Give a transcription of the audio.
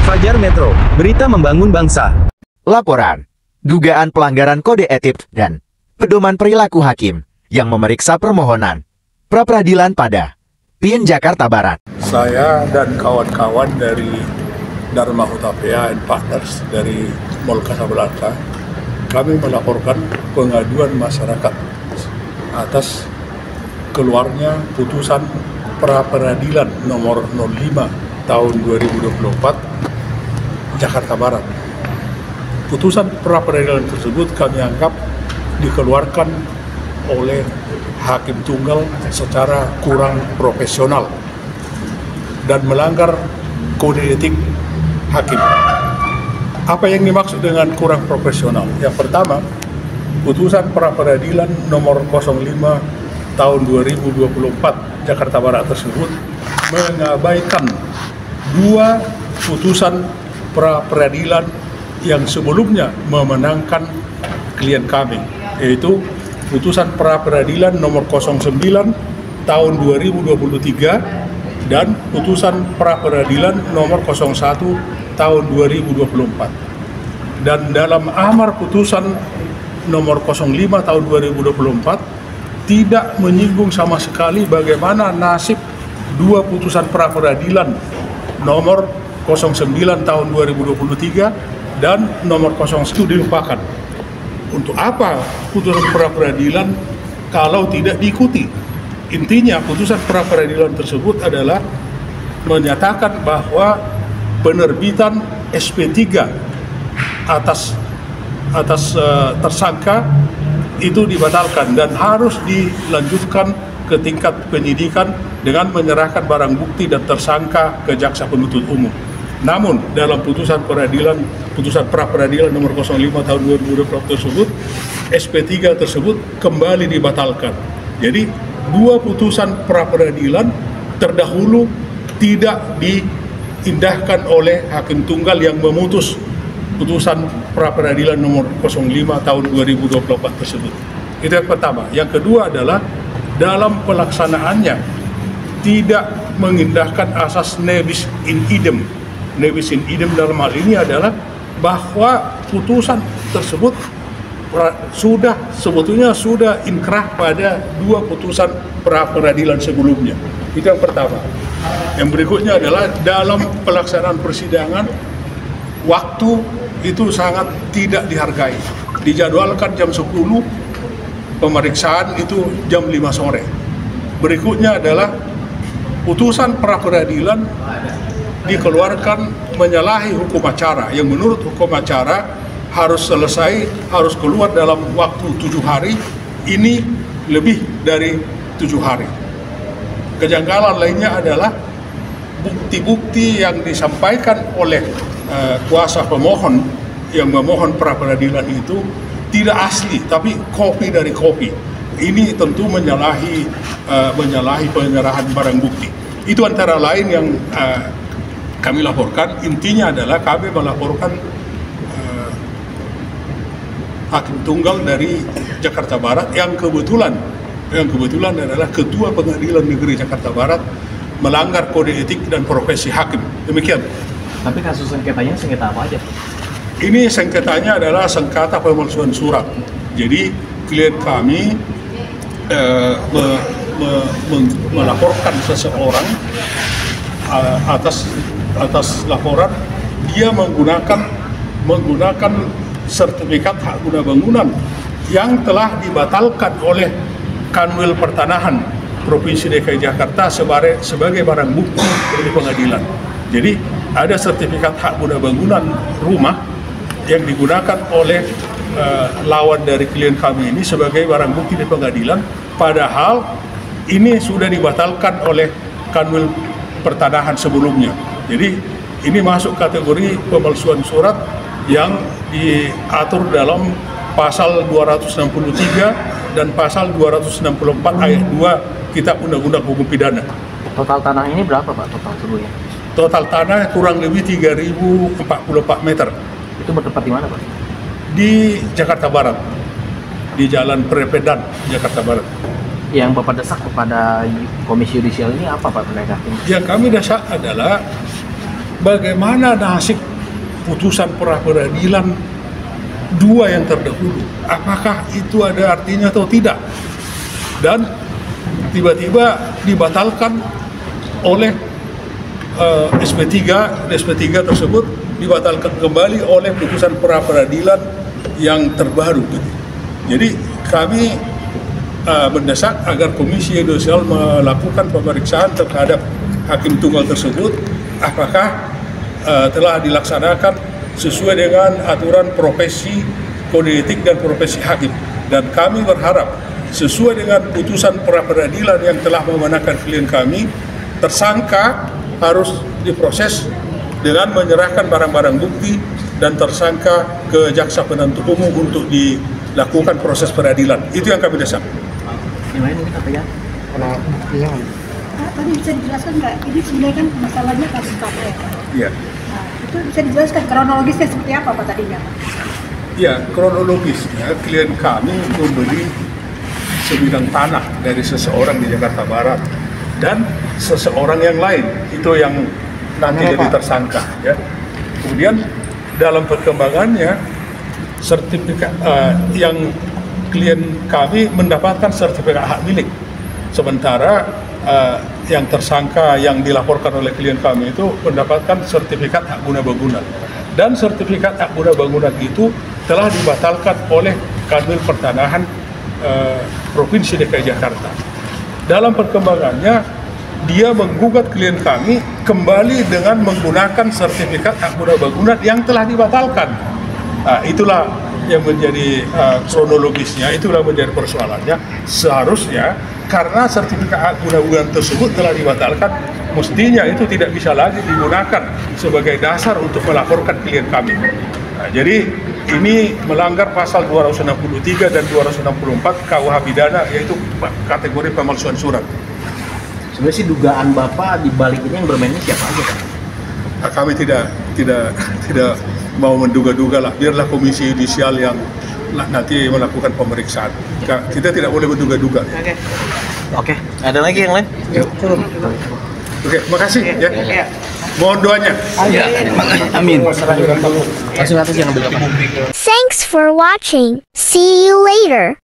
Fajar Metro, berita membangun bangsa. Laporan, dugaan pelanggaran kode etik dan pedoman perilaku hakim yang memeriksa permohonan pra-peradilan pada PN Jakarta Barat. Saya dan kawan-kawan dari Dharma Hutapea and Partners dari Mall Casablanca, kami melaporkan pengaduan masyarakat atas keluarnya putusan pra-peradilan nomor 05 tahun 2024 Jakarta Barat. Putusan pra-peradilan tersebut kami anggap dikeluarkan oleh hakim tunggal secara kurang profesional dan melanggar kode etik hakim. Apa yang dimaksud dengan kurang profesional? Yang pertama, putusan pra-peradilan nomor 05 tahun 2024 Jakarta Barat tersebut mengabaikan dua putusan pra-peradilan yang sebelumnya memenangkan klien kami, yaitu putusan pra-peradilan nomor 09 tahun 2023 dan putusan pra-peradilan nomor 01 tahun 2024. Dan dalam amar putusan nomor 05 tahun 2024 tidak menyinggung sama sekali bagaimana nasib dua putusan pra-peradilan nomor 09 tahun 2023 dan nomor 01 dilupakan. Untuk apa putusan pra-peradilan kalau tidak diikuti? Intinya putusan pra-peradilan tersebut adalah menyatakan bahwa penerbitan SP3 atas tersangka itu dibatalkan dan harus dilanjutkan ke tingkat penyidikan dengan menyerahkan barang bukti dan tersangka ke jaksa penuntut umum. Namun dalam putusan pra-peradilan nomor 05 tahun 2020 tersebut, SP3 tersebut kembali dibatalkan. Jadi dua putusan pra-peradilan terdahulu tidak diindahkan oleh hakim tunggal yang memutus putusan pra-peradilan nomor 05 tahun 2024 tersebut. Itu yang pertama. Yang kedua adalah dalam pelaksanaannya tidak mengindahkan asas nebis in idem. Nebis in idem dalam hal ini adalah bahwa putusan tersebut sebetulnya sudah inkrah pada dua putusan pra-peradilan sebelumnya. Itu yang pertama. Yang berikutnya adalah dalam pelaksanaan persidangan waktu itu sangat tidak dihargai. Dijadwalkan jam 10, pemeriksaan itu jam 5 sore. Berikutnya adalah putusan pra-peradilan dikeluarkan menyalahi hukum acara yang menurut hukum acara harus keluar dalam waktu 7 hari, ini lebih dari 7 hari. Kejanggalan lainnya adalah bukti-bukti yang disampaikan oleh kuasa pemohon yang memohon pra-peradilan itu tidak asli, tapi kopi dari kopi. Ini tentu menyalahi penyerahan barang bukti. Itu antara lain yang kami laporkan. Intinya adalah kami melaporkan hakim tunggal dari Jakarta Barat yang kebetulan adalah Ketua Pengadilan Negeri Jakarta Barat melanggar kode etik dan profesi hakim. Demikian. Tapi kasus sengketanya sengketa apa aja? Ini sengketanya adalah sengketa pemalsuan surat. Jadi klien kami melaporkan seseorang atas laporan dia menggunakan sertifikat hak guna bangunan yang telah dibatalkan oleh Kanwil Pertanahan Provinsi DKI Jakarta sebagai barang bukti dari pengadilan. Jadi ada sertifikat hak guna bangunan rumah yang digunakan oleh lawan dari klien kami ini sebagai barang bukti di pengadilan, padahal ini sudah dibatalkan oleh Kanwil Pertanahan sebelumnya. Jadi ini masuk kategori pemalsuan surat yang diatur dalam pasal 263 dan pasal 264 ayat 2 Kitab Undang-Undang Hukum Pidana. Total tanah ini berapa Pak total seluruhnya? Total tanah kurang lebih 3.044 meter. Itu bertempat di mana Pak? Di Jakarta Barat, di Jalan Prepedan, Jakarta Barat. Yang Bapak desak kepada Komisi Yudisial ini apa Pak penegak hukum? Yang kami desak adalah bagaimana nasib putusan pra peradilan dua yang terdahulu. Apakah itu ada artinya atau tidak? Dan tiba-tiba dibatalkan oleh SP3 tersebut dibatalkan kembali oleh putusan pra peradilan yang terbaru. Jadi kami mendesak agar Komisi Yudisial melakukan pemeriksaan terhadap hakim tunggal tersebut apakah telah dilaksanakan sesuai dengan aturan profesi kode etik dan profesi hakim. Dan kami berharap sesuai dengan putusan pra peradilan yang telah memenangkan klien kami, tersangka harus diproses dengan menyerahkan barang-barang bukti dan tersangka ke jaksa penuntut umum untuk dilakukan proses peradilan. Itu yang kami desak. Yang lain mungkin apa ya? Tadi bisa dijelaskan nggak? Ini sebenarnya kan masalahnya kasus KPR. Iya. Nah, itu bisa dijelaskan kronologisnya seperti apa Pak tadinya? Ya, kronologisnya klien kami membeli sebidang tanah dari seseorang di Jakarta Barat dan seseorang yang lain, itu yang nanti jadi tersangka. Ya. Kemudian dalam perkembangannya sertifikat yang klien kami mendapatkan sertifikat hak milik, sementara yang tersangka yang dilaporkan oleh klien kami itu mendapatkan sertifikat hak guna bangunan, dan sertifikat hak guna bangunan itu telah dibatalkan oleh Kanwil Pertanahan Provinsi DKI Jakarta. Dalam perkembangannya dia menggugat klien kami kembali dengan menggunakan sertifikat hak guna bangunan yang telah dibatalkan. Itulah yang menjadi kronologisnya, itulah menjadi persoalannya. Seharusnya karena sertifikat hak guna bangunan tersebut telah dibatalkan, mestinya itu tidak bisa lagi digunakan sebagai dasar untuk melaporkan klien kami. Jadi ini melanggar pasal 263 dan 264 KUH Pidana, yaitu kategori pemalsuan surat. Sebenarnya sih dugaan Bapak di balik ini yang bermainnya siapa aja Pak? Kami tidak mau menduga-duga lah, biarlah Komisi Yudisial yang nanti melakukan pemeriksaan. Kita tidak boleh menduga-duga. Oke. Ada lagi yang lain? Oke, makasih ya. Mohon doanya. Amin. Langsung atas yang ambil. Thanks for watching. See you later.